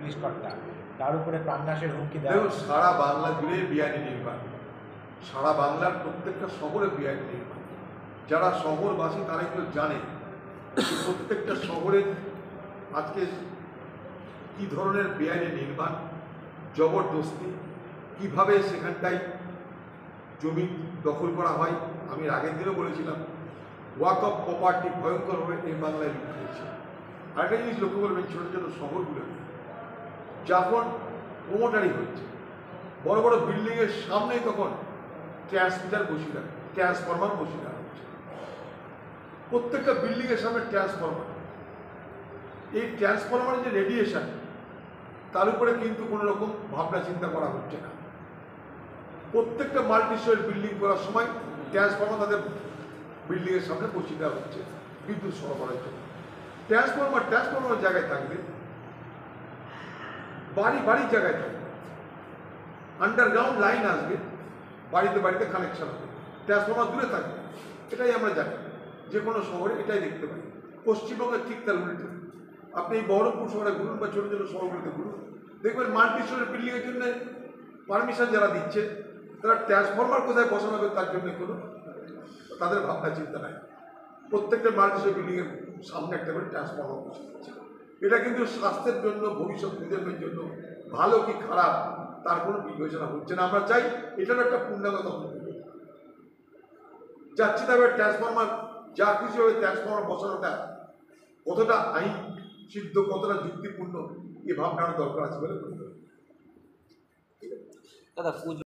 Police কর্তা, তার উপরে প্রাণনাশের হুমকি দেওয়া। দেখুন, সারা বাংলা জুড়ে বেআইনি নির্মাণ, সারা বাংলার প্রত্যেকটা শহরে বেআইনি নির্মাণ। যারা শহরবাসী তারা কিন্তু জানে প্রত্যেকটা শহরে আজকে কী ধরনের বেআইনি নির্মাণ, জবরদস্তি, কীভাবে সেখানটায় জমি দখল করা হয়। আমি আগের দিনও বলেছিলাম, ওয়াক অফ প্রপার্টি ভয়ঙ্করভাবে এই বাংলায় লুপ্ত হয়েছে। আরেকটা জিনিস লক্ষ্য করবেন, ছোটো ছোটো শহরগুলো যখন প্রমোটারি হচ্ছে, বড় বড় বিল্ডিংয়ের সামনেই তখন ট্রান্সমিটার বসিয়ে রাখা, ট্রান্সফরমার বসিয়ে রাখা হচ্ছে। প্রত্যেকটা বিল্ডিংয়ের সামনে ট্রান্সফরমার। এই ট্রান্সফরমারের যে রেডিয়েশন, তার উপরে কিন্তু কোনো রকম ভাবনা চিন্তা করা হচ্ছে না। প্রত্যেকটা মাল্টি স্টোরি বিল্ডিং করার সময় ট্রান্সফরমার তাদের বিল্ডিংয়ের সামনে বসিয়ে দেওয়া হচ্ছে বিদ্যুৎ সরবরাহের জন্য। ট্রান্সফরমার জায়গায় থাকবে, বাড়ির জায়গায় থাকবে, আন্ডারগ্রাউন্ড লাইন আসবে, বাড়িতে বাড়িতে কানেকশন হবে, ট্রান্সফরমার দূরে থাকবে। এটাই আমরা জানি, যে কোনো শহরে এটাই দেখতে পাই। পশ্চিমবঙ্গের ঠিক তার উল্টো। আপনি এই বহরমপুর শহরে ঘুরুন বা ছোটো ছোটো শহরগুলোতে ঘুরুন, দেখবেন মাল্টি স্টোরি বিল্ডিংয়ের জন্য পারমিশন যারা দিচ্ছে, তারা ট্রান্সফরমার কোথায় বসানো হবে তার জন্য কোনো তাদের ভাবনা চিন্তা নাই। প্রত্যেকটা মাল্টি স্টোরি বিল্ডিংয়ের সামনে একটা করে ট্রান্সফরমার বসে দিচ্ছে। এটা কিন্তু স্বাস্থ্যের জন্য, ভবিষ্যৎ প্রজন্মের জন্য ভালো কি খারাপ তার কোনো বিবেচনা হচ্ছে না। আমরা চাই এটার একটা পূর্ণাঙ্গ তদন্ত। যাচ্ছি তবে ট্রান্সফরমার যা খুশি হবে ট্রান্সফরমার বসানোটা কতটা আইন সিদ্ধ, কতটা যুক্তিপূর্ণ, এ ভাবনার দরকার আছে বলে মনে করি। দাদা